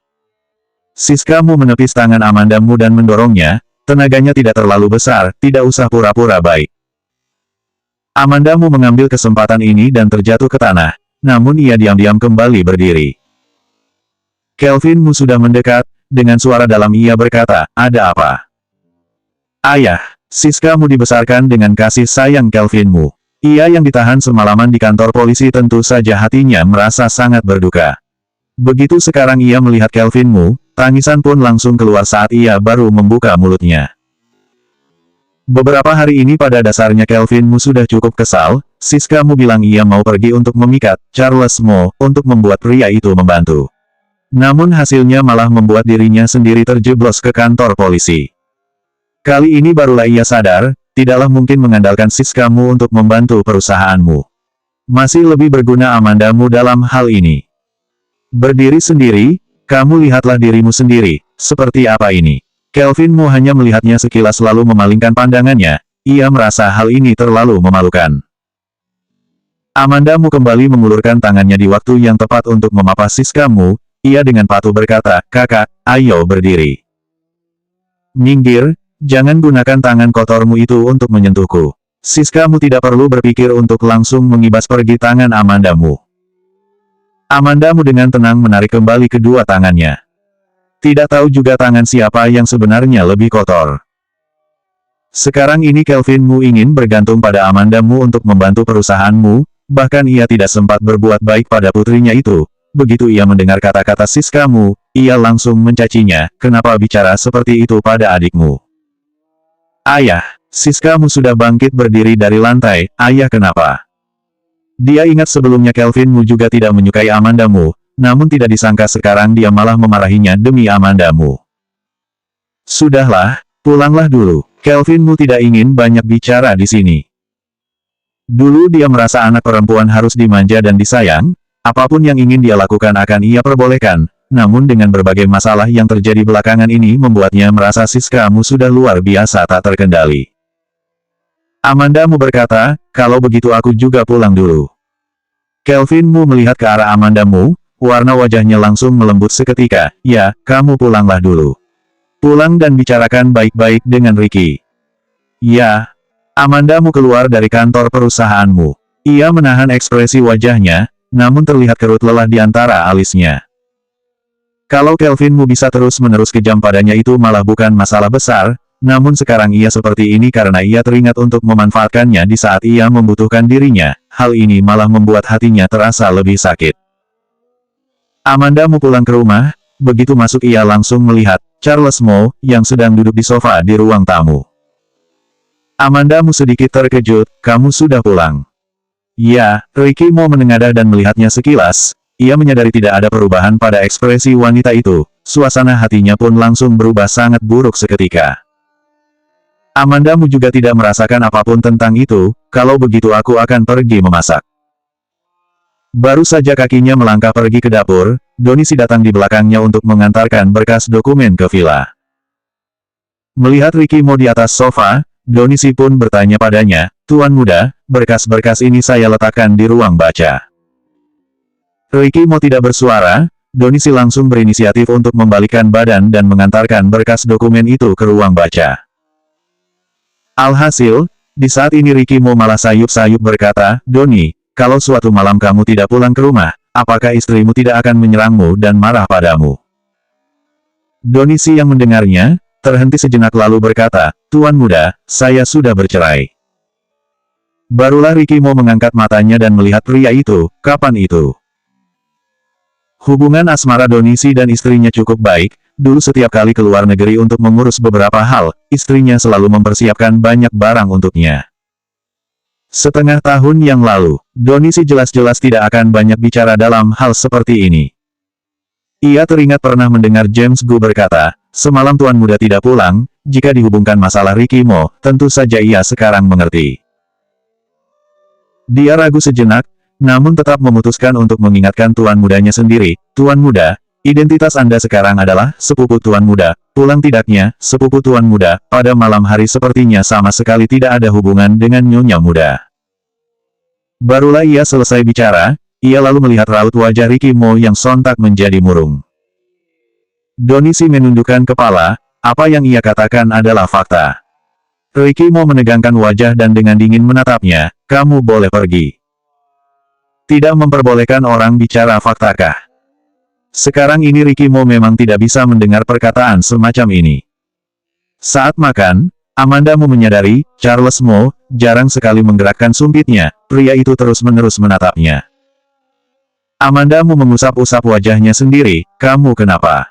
Siskamu menepis tangan Amandamu dan mendorongnya, tenaganya tidak terlalu besar, tidak usah pura-pura baik. Amandamu mengambil kesempatan ini dan terjatuh ke tanah, namun ia diam-diam kembali berdiri. Kelvinmu sudah mendekat, dengan suara dalam ia berkata, "Ada apa?" "Ayah, Siskamu dibesarkan dengan kasih sayang Kelvinmu. Ia yang ditahan semalaman di kantor polisi tentu saja hatinya merasa sangat berduka." Begitu sekarang ia melihat Kelvinmu, tangisan pun langsung keluar saat ia baru membuka mulutnya. Beberapa hari ini pada dasarnya Kelvinmu sudah cukup kesal. Siskamu bilang ia mau pergi untuk memikat Charles Mo, untuk membuat pria itu membantu. Namun hasilnya malah membuat dirinya sendiri terjeblos ke kantor polisi. Kali ini barulah ia sadar, tidaklah mungkin mengandalkan Siskamu untuk membantu perusahaanmu. Masih lebih berguna Amandamu dalam hal ini. Berdiri sendiri, kamu lihatlah dirimu sendiri, seperti apa ini. Kelvinmu hanya melihatnya sekilas lalu memalingkan pandangannya, ia merasa hal ini terlalu memalukan. Amandamu kembali mengulurkan tangannya di waktu yang tepat untuk memapas Siskamu. Ia dengan patuh berkata, "Kakak, ayo berdiri. Minggir, jangan gunakan tangan kotormu itu untuk menyentuhku." Siskamu tidak perlu berpikir untuk langsung mengibas pergi tangan Amandamu. Amandamu dengan tenang menarik kembali kedua tangannya. Tidak tahu juga tangan siapa yang sebenarnya lebih kotor. Sekarang ini Kelvinmu ingin bergantung pada Amandamu untuk membantu perusahaanmu, bahkan ia tidak sempat berbuat baik pada putrinya itu. Begitu ia mendengar kata-kata Siskamu, ia langsung mencacinya, "Kenapa bicara seperti itu pada adikmu?" "Ayah." Siskamu sudah bangkit berdiri dari lantai, "Ayah kenapa?" Dia ingat sebelumnya Kelvinmu juga tidak menyukai Amandamu, namun tidak disangka sekarang dia malah memarahinya demi Amandamu. "Sudahlah, pulanglah dulu." Kelvinmu tidak ingin banyak bicara di sini. Dulu dia merasa anak perempuan harus dimanja dan disayang. Apapun yang ingin dia lakukan akan ia perbolehkan, namun dengan berbagai masalah yang terjadi belakangan ini membuatnya merasa Siskamu sudah luar biasa tak terkendali. Amandamu berkata, "Kalau begitu aku juga pulang dulu." Kelvinmu melihat ke arah Amandamu, warna wajahnya langsung melembut seketika, "Ya, kamu pulanglah dulu. Pulang dan bicarakan baik-baik dengan Ricky." "Ya." Amandamu keluar dari kantor perusahaanmu. Ia menahan ekspresi wajahnya, namun terlihat kerut lelah di antara alisnya. Kalau Kelvinmu bisa terus-menerus kejam padanya itu malah bukan masalah besar, namun sekarang ia seperti ini karena ia teringat untuk memanfaatkannya di saat ia membutuhkan dirinya, hal ini malah membuat hatinya terasa lebih sakit. Amandamu pulang ke rumah, begitu masuk ia langsung melihat Charles Mo, yang sedang duduk di sofa di ruang tamu. Amandamu sedikit terkejut, "Kamu sudah pulang?" "Ya." Ricky Mo menengadah dan melihatnya sekilas, ia menyadari tidak ada perubahan pada ekspresi wanita itu, suasana hatinya pun langsung berubah sangat buruk seketika. "Amandamu juga tidak merasakan apapun tentang itu, kalau begitu aku akan pergi memasak." Baru saja kakinya melangkah pergi ke dapur, Donisi datang di belakangnya untuk mengantarkan berkas dokumen ke villa. Melihat Ricky Mo di atas sofa, Donisi pun bertanya padanya, "Tuan muda, berkas-berkas ini saya letakkan di ruang baca." Ricky Mo tidak bersuara, Donisi langsung berinisiatif untuk membalikkan badan dan mengantarkan berkas dokumen itu ke ruang baca. Alhasil, di saat ini Ricky Mo malah sayup-sayup berkata, "Doni, kalau suatu malam kamu tidak pulang ke rumah, apakah istrimu tidak akan menyerangmu dan marah padamu?" Donisi yang mendengarnya, terhenti sejenak lalu berkata, "Tuan muda, saya sudah bercerai." Barulah Ricky Mo mengangkat matanya dan melihat pria itu. Kapan itu? Hubungan asmara Donisi dan istrinya cukup baik. Dulu setiap kali keluar negeri untuk mengurus beberapa hal, istrinya selalu mempersiapkan banyak barang untuknya. Setengah tahun yang lalu, Donisi jelas-jelas tidak akan banyak bicara dalam hal seperti ini. Ia teringat pernah mendengar James Gu berkata, "Semalam tuan muda tidak pulang." Jika dihubungkan masalah Ricky Mo, tentu saja ia sekarang mengerti. Dia ragu sejenak, namun tetap memutuskan untuk mengingatkan tuan mudanya sendiri. "Tuan muda, identitas Anda sekarang adalah sepupu tuan muda. Pulang tidaknya, sepupu tuan muda, pada malam hari sepertinya sama sekali tidak ada hubungan dengan nyonya muda." Barulah ia selesai bicara, ia lalu melihat raut wajah Ricky Mo yang sontak menjadi murung. Donisi menundukkan kepala, apa yang ia katakan adalah fakta. Ricky Mo menegangkan wajah dan dengan dingin menatapnya, "Kamu boleh pergi." Tidak memperbolehkan orang bicara faktakah? Sekarang ini Ricky Mo memang tidak bisa mendengar perkataan semacam ini. Saat makan, Amanda Mu menyadari, Charles Mo, jarang sekali menggerakkan sumpitnya, pria itu terus-menerus menatapnya. Amanda Mu mengusap-usap wajahnya sendiri, "Kamu kenapa?"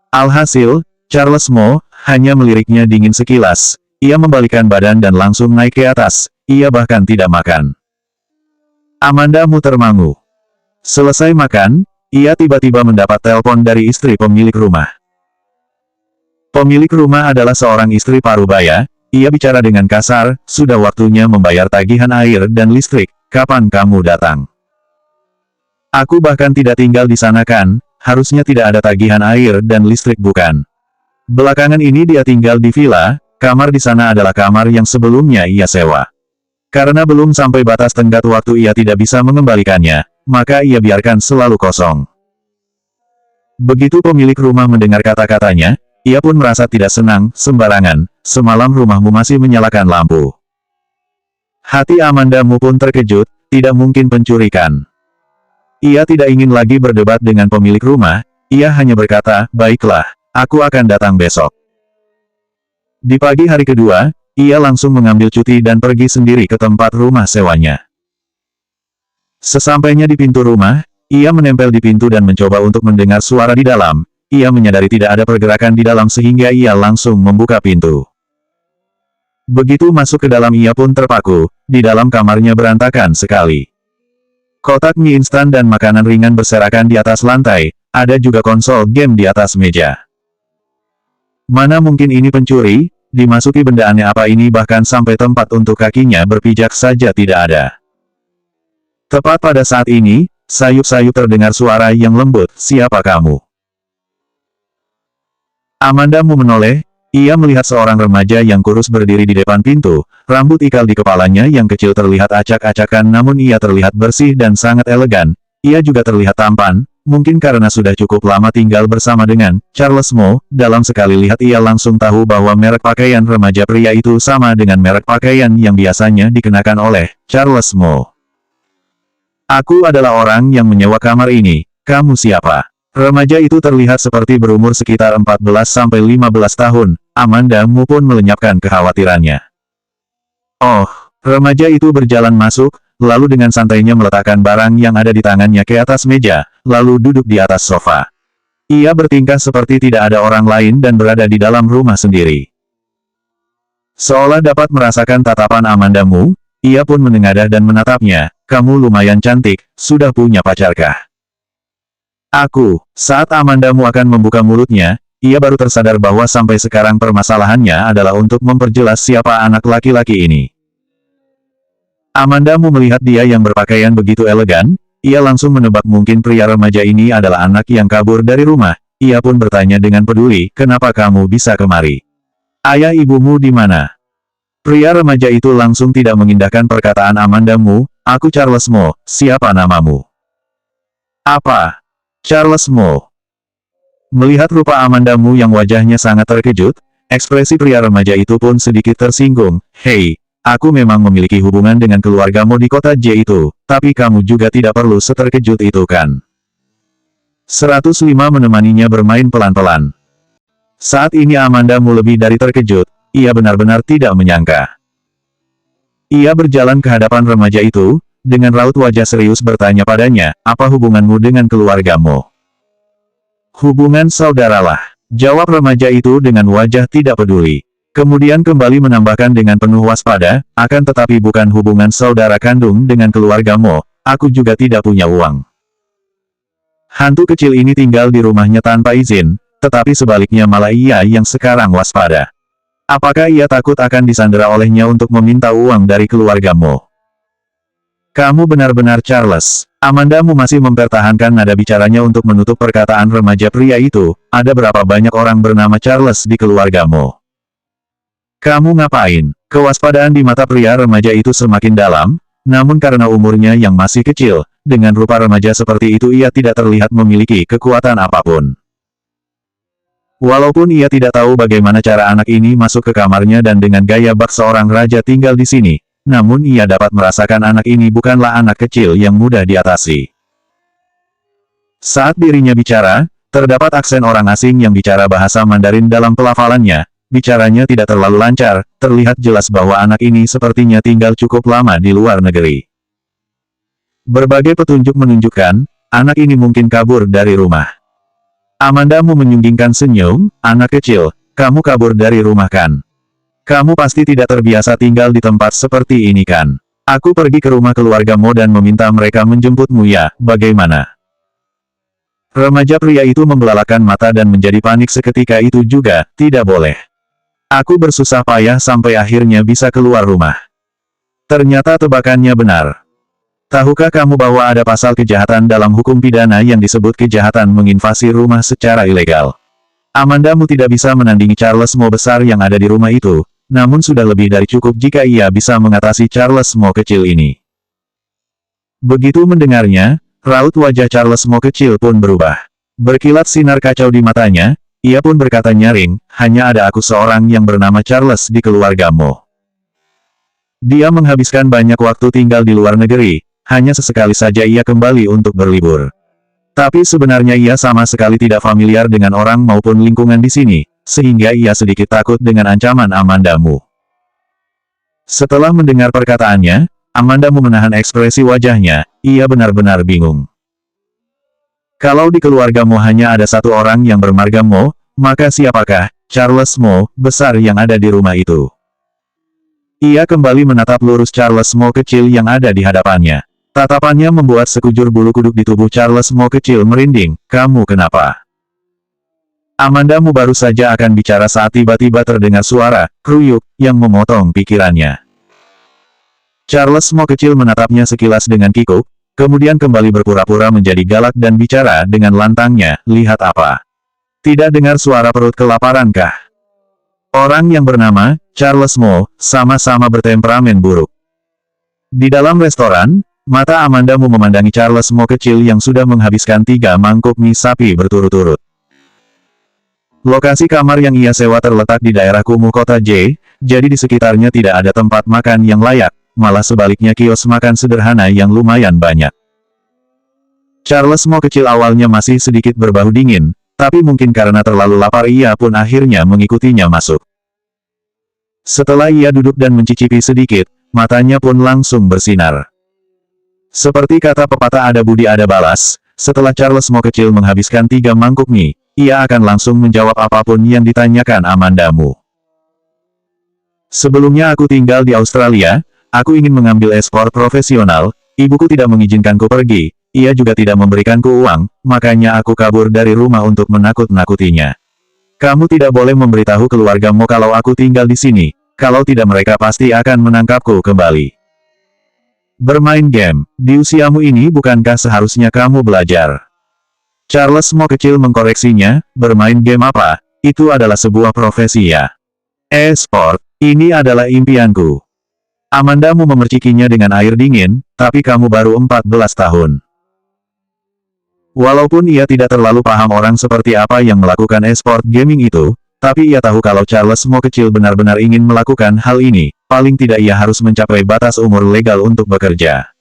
Alhasil, Charles Mo, hanya meliriknya dingin sekilas, ia membalikkan badan dan langsung naik ke atas, ia bahkan tidak makan. Amanda Mu termangu. Selesai makan, ia tiba-tiba mendapat telepon dari istri pemilik rumah. Pemilik rumah adalah seorang istri parubaya, ia bicara dengan kasar, "Sudah waktunya membayar tagihan air dan listrik, kapan kamu datang?" "Aku bahkan tidak tinggal di sana kan, harusnya tidak ada tagihan air dan listrik bukan? Belakangan ini dia tinggal di villa, kamar di sana adalah kamar yang sebelumnya ia sewa. Karena belum sampai batas tenggat waktu ia tidak bisa mengembalikannya, maka ia biarkan selalu kosong." Begitu pemilik rumah mendengar kata-katanya, ia pun merasa tidak senang. "Sembarangan, semalam rumahmu masih menyalakan lampu." Hati Amanda Mu pun terkejut, tidak mungkin pencurikan. Ia tidak ingin lagi berdebat dengan pemilik rumah, ia hanya berkata, "Baiklah, aku akan datang besok." Di pagi hari kedua, ia langsung mengambil cuti dan pergi sendiri ke tempat rumah sewanya. Sesampainya di pintu rumah, ia menempel di pintu dan mencoba untuk mendengar suara di dalam. Ia menyadari tidak ada pergerakan di dalam sehingga ia langsung membuka pintu. Begitu masuk ke dalam ia pun terpaku, di dalam kamarnya berantakan sekali. Kotak mie instan dan makanan ringan berserakan di atas lantai, ada juga konsol game di atas meja. Mana mungkin ini pencuri, dimasuki benda aneh apa ini bahkan sampai tempat untuk kakinya berpijak saja tidak ada. Tepat pada saat ini, sayup-sayup terdengar suara yang lembut, "Siapa kamu?" Amanda Mu menoleh, ia melihat seorang remaja yang kurus berdiri di depan pintu, rambut ikal di kepalanya yang kecil terlihat acak-acakan namun ia terlihat bersih dan sangat elegan, ia juga terlihat tampan, mungkin karena sudah cukup lama tinggal bersama dengan Charles Mo, dalam sekali lihat ia langsung tahu bahwa merek pakaian remaja pria itu sama dengan merek pakaian yang biasanya dikenakan oleh Charles Mo. "Aku adalah orang yang menyewa kamar ini, kamu siapa?" Remaja itu terlihat seperti berumur sekitar 14-15 tahun, Amanda Mu pun melenyapkan kekhawatirannya. Oh, remaja itu berjalan masuk, lalu dengan santainya meletakkan barang yang ada di tangannya ke atas meja, lalu duduk di atas sofa. Ia bertingkah seperti tidak ada orang lain dan berada di dalam rumah sendiri. Seolah dapat merasakan tatapan Amanda Mu, ia pun menengadah dan menatapnya, "Kamu lumayan cantik, sudah punya pacarkah?" "Aku." Saat Amanda Mu akan membuka mulutnya, ia baru tersadar bahwa sampai sekarang permasalahannya adalah untuk memperjelas siapa anak laki-laki ini. Amanda Mu melihat dia yang berpakaian begitu elegan, ia langsung menebak mungkin pria remaja ini adalah anak yang kabur dari rumah, ia pun bertanya dengan peduli, "Kenapa kamu bisa kemari? Ayah ibumu di mana?" Pria remaja itu langsung tidak mengindahkan perkataan Amanda Mu, "Aku Charles Mo, siapa namamu?" "Apa?" Charles Mo. Melihat rupa Amandamu yang wajahnya sangat terkejut, ekspresi pria remaja itu pun sedikit tersinggung. Hei, aku memang memiliki hubungan dengan keluargamu di kota J itu, tapi kamu juga tidak perlu seterkejut itu kan? 105 menemaninya bermain pelan-pelan. Saat ini Amandamu lebih dari terkejut, ia benar-benar tidak menyangka. Ia berjalan ke hadapan remaja itu, dengan raut wajah serius bertanya padanya, apa hubunganmu dengan keluargamu? Hubungan saudaralah, jawab remaja itu dengan wajah tidak peduli. Kemudian kembali menambahkan dengan penuh waspada, akan tetapi bukan hubungan saudara kandung dengan keluargamu, aku juga tidak punya uang. Hantu kecil ini tinggal di rumahnya tanpa izin, tetapi sebaliknya malah ia yang sekarang waspada. Apakah ia takut akan disandera olehnya untuk meminta uang dari keluargamu? Kamu benar-benar Charles. Amandamu masih mempertahankan nada bicaranya untuk menutup perkataan remaja pria itu. Ada berapa banyak orang bernama Charles di keluargamu? Kamu ngapain? Kewaspadaan di mata pria remaja itu semakin dalam, namun karena umurnya yang masih kecil, dengan rupa remaja seperti itu ia tidak terlihat memiliki kekuatan apapun. Walaupun ia tidak tahu bagaimana cara anak ini masuk ke kamarnya dan dengan gaya bak seorang raja tinggal di sini, namun ia dapat merasakan anak ini bukanlah anak kecil yang mudah diatasi. Saat dirinya bicara, terdapat aksen orang asing yang bicara bahasa Mandarin dalam pelafalannya. Bicaranya tidak terlalu lancar, terlihat jelas bahwa anak ini sepertinya tinggal cukup lama di luar negeri. Berbagai petunjuk menunjukkan, anak ini mungkin kabur dari rumah. Amandamu menyunggingkan senyum, anak kecil, kamu kabur dari rumah kan? Kamu pasti tidak terbiasa tinggal di tempat seperti ini kan? Aku pergi ke rumah keluargamu dan meminta mereka menjemputmu ya, bagaimana? Remaja pria itu membelalakan mata dan menjadi panik seketika itu juga, tidak boleh. Aku bersusah payah sampai akhirnya bisa keluar rumah. Ternyata tebakannya benar. Tahukah kamu bahwa ada pasal kejahatan dalam hukum pidana yang disebut kejahatan menginvasi rumah secara ilegal? Amandamu tidak bisa menandingi Charles Mo besar yang ada di rumah itu, namun sudah lebih dari cukup jika ia bisa mengatasi Charles Mo kecil ini. Begitu mendengarnya, raut wajah Charles Mo kecil pun berubah. Berkilat sinar kacau di matanya, ia pun berkata nyaring, hanya ada aku seorang yang bernama Charles di keluargamu. Dia menghabiskan banyak waktu tinggal di luar negeri, hanya sesekali saja ia kembali untuk berlibur. Tapi sebenarnya ia sama sekali tidak familiar dengan orang maupun lingkungan di sini, sehingga ia sedikit takut dengan ancaman Amandamu. Setelah mendengar perkataannya, Amandamu menahan ekspresi wajahnya, ia benar-benar bingung. Kalau di keluargamu hanya ada satu orang yang bermarga Mo, maka siapakah Charles Mo besar yang ada di rumah itu? Ia kembali menatap lurus Charles Mo kecil yang ada di hadapannya. Tatapannya membuat sekujur bulu kuduk di tubuh Charles Mo kecil merinding. Kamu kenapa? Amandamu baru saja akan bicara saat tiba-tiba terdengar suara kruyuk yang memotong pikirannya. Charles Mo kecil menatapnya sekilas dengan kikuk, kemudian kembali berpura-pura menjadi galak dan bicara dengan lantangnya, lihat apa? Tidak dengar suara perut kelaparankah? Orang yang bernama Charles Mo, sama-sama bertemperamen buruk. Di dalam restoran, mata Amandamu memandangi Charles Mo kecil yang sudah menghabiskan 3 mangkuk mie sapi berturut-turut. Lokasi kamar yang ia sewa terletak di daerah kumuh kota J, jadi di sekitarnya tidak ada tempat makan yang layak. Malah sebaliknya kios makan sederhana yang lumayan banyak. Charles Mo kecil awalnya masih sedikit berbau dingin, tapi mungkin karena terlalu lapar ia pun akhirnya mengikutinya masuk. Setelah ia duduk dan mencicipi sedikit, matanya pun langsung bersinar. Seperti kata pepatah ada budi ada balas, setelah Charles Mo kecil menghabiskan 3 mangkuk mie, ia akan langsung menjawab apapun yang ditanyakan Amandamu. Sebelumnya aku tinggal di Australia. Aku ingin mengambil esport profesional, ibuku tidak mengizinkanku pergi, ia juga tidak memberikanku uang, makanya aku kabur dari rumah untuk menakut-nakutinya. Kamu tidak boleh memberitahu keluargamu kalau aku tinggal di sini, kalau tidak mereka pasti akan menangkapku kembali. Bermain game, di usiamu ini bukankah seharusnya kamu belajar? Charles Mo kecil mengkoreksinya, bermain game apa? Itu adalah sebuah profesi ya. Esport, ini adalah impianku. Amandamu memercikinya dengan air dingin, tapi kamu baru 14 tahun. Walaupun ia tidak terlalu paham orang seperti apa yang melakukan e-sport gaming itu, tapi ia tahu kalau Charles Mo kecil benar-benar ingin melakukan hal ini, paling tidak ia harus mencapai batas umur legal untuk bekerja.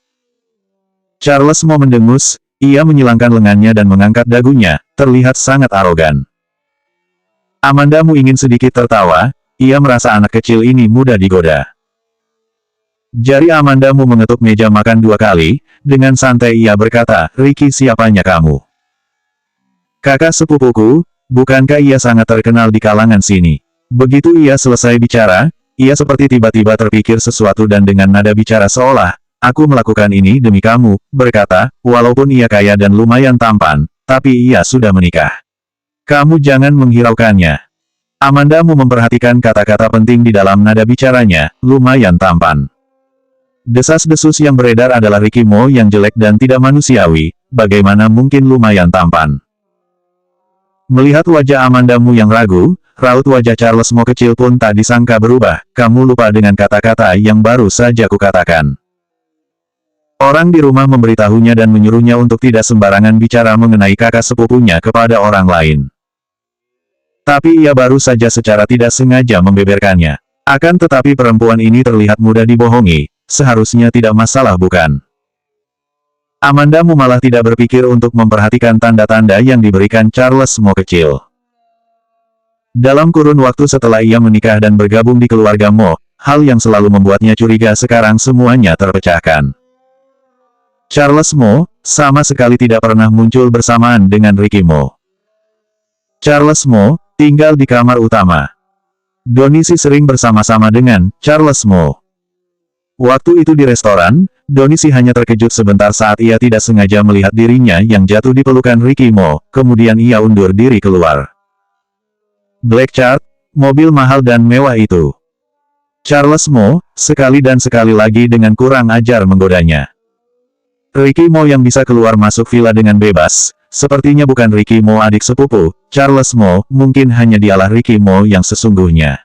Charles Mo mendengus, ia menyilangkan lengannya dan mengangkat dagunya, terlihat sangat arogan. Amanda Mu ingin sedikit tertawa, ia merasa anak kecil ini mudah digoda. Jari Amanda Mu mengetuk meja makan 2 kali, dengan santai ia berkata, "Ricky, siapanya kamu?" "Kakak sepupuku, bukankah ia sangat terkenal di kalangan sini?" Begitu ia selesai bicara, ia seperti tiba-tiba terpikir sesuatu dan dengan nada bicara seolah, "Aku melakukan ini demi kamu," berkata, "walaupun ia kaya dan lumayan tampan, tapi ia sudah menikah. Kamu jangan menghiraukannya." Amanda Mu memperhatikan kata-kata penting di dalam nada bicaranya, lumayan tampan. Desas-desus yang beredar adalah Ricky Mo yang jelek dan tidak manusiawi, bagaimana mungkin lumayan tampan. Melihat wajah Amanda Mu yang ragu, raut wajah Charles Mo kecil pun tak disangka berubah, "Kamu lupa dengan kata-kata yang baru saja kukatakan." Orang di rumah memberitahunya dan menyuruhnya untuk tidak sembarangan bicara mengenai kakak sepupunya kepada orang lain. Tapi ia baru saja secara tidak sengaja membeberkannya. Akan tetapi perempuan ini terlihat mudah dibohongi. Seharusnya tidak masalah bukan? Amanda Mu malah tidak berpikir untuk memperhatikan tanda-tanda yang diberikan Charles Mo kecil. Dalam kurun waktu setelah ia menikah dan bergabung di keluarga Mo, hal yang selalu membuatnya curiga sekarang semuanya terpecahkan. Charles Mo, sama sekali tidak pernah muncul bersamaan dengan Ricky Mo. Charles Mo, tinggal di kamar utama. Donisi sering bersama-sama dengan Charles Mo. Waktu itu di restoran, Donisi hanya terkejut sebentar saat ia tidak sengaja melihat dirinya yang jatuh di pelukan Ricky Mo, kemudian ia undur diri keluar. Black Chart, mobil mahal dan mewah itu. Charles Mo, sekali dan sekali lagi dengan kurang ajar menggodanya. Ricky Mo yang bisa keluar masuk villa dengan bebas, sepertinya bukan Ricky Mo adik sepupu, Charles Mo, mungkin hanya dialah Ricky Mo yang sesungguhnya.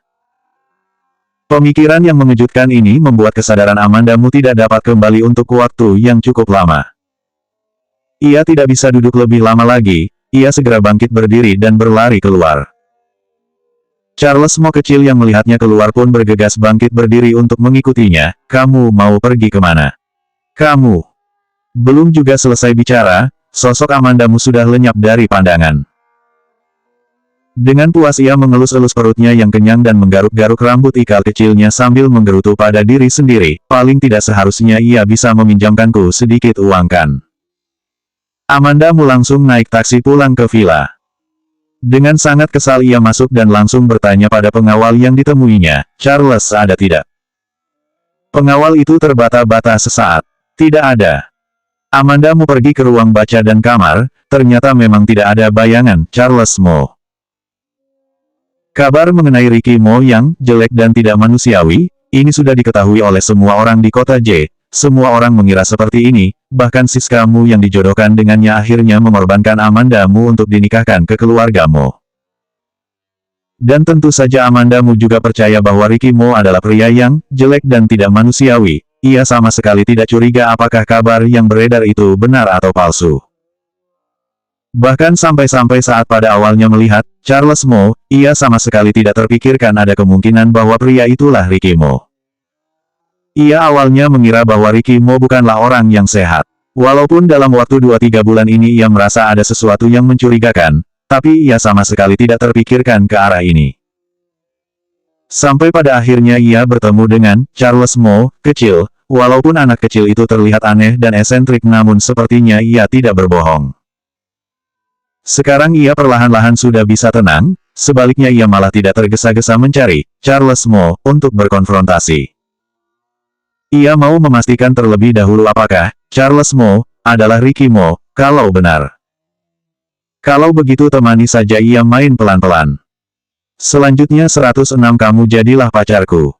Pemikiran yang mengejutkan ini membuat kesadaran Amanda Mu tidak dapat kembali untuk waktu yang cukup lama. Ia tidak bisa duduk lebih lama lagi, ia segera bangkit berdiri dan berlari keluar. Charles Mo kecil yang melihatnya keluar pun bergegas bangkit berdiri untuk mengikutinya. "Kamu mau pergi kemana?" "Kamu..." Belum juga selesai bicara, sosok Amanda Mu sudah lenyap dari pandangan. Dengan puas ia mengelus-elus perutnya yang kenyang dan menggaruk-garuk rambut ikal kecilnya sambil menggerutu pada diri sendiri, "Paling tidak seharusnya ia bisa meminjamkanku sedikit uang kan?" Amanda Mu langsung naik taksi pulang ke villa. Dengan sangat kesal ia masuk dan langsung bertanya pada pengawal yang ditemuinya, "Charles ada tidak?" Pengawal itu terbata-bata sesaat. "Tidak ada." Amanda Mu pergi ke ruang baca dan kamar, ternyata memang tidak ada bayangan Charles Mo. Kabar mengenai Ricky Mo yang jelek dan tidak manusiawi, ini sudah diketahui oleh semua orang di kota J. Semua orang mengira seperti ini, bahkan Siska Mu yang dijodohkan dengannya akhirnya mengorbankan Amanda Mu untuk dinikahkan ke keluarga Mo. Dan tentu saja Amanda Mu juga percaya bahwa Ricky Mo adalah pria yang jelek dan tidak manusiawi. Ia sama sekali tidak curiga apakah kabar yang beredar itu benar atau palsu. Bahkan sampai-sampai saat pada awalnya melihat Charles Mo, ia sama sekali tidak terpikirkan ada kemungkinan bahwa pria itulah Ricky Mo. Ia awalnya mengira bahwa Ricky Mo bukanlah orang yang sehat. Walaupun dalam waktu 2-3 bulan ini ia merasa ada sesuatu yang mencurigakan, tapi ia sama sekali tidak terpikirkan ke arah ini. Sampai pada akhirnya ia bertemu dengan Charles Mo, kecil, walaupun anak kecil itu terlihat aneh dan esentrik namun sepertinya ia tidak berbohong. Sekarang ia perlahan-lahan sudah bisa tenang, sebaliknya ia malah tidak tergesa-gesa mencari Charles Mo untuk berkonfrontasi. Ia mau memastikan terlebih dahulu apakah Charles Mo adalah Ricky Mo, kalau benar. Kalau begitu temani saja ia main pelan-pelan. Selanjutnya 106 kamu jadilah pacarku.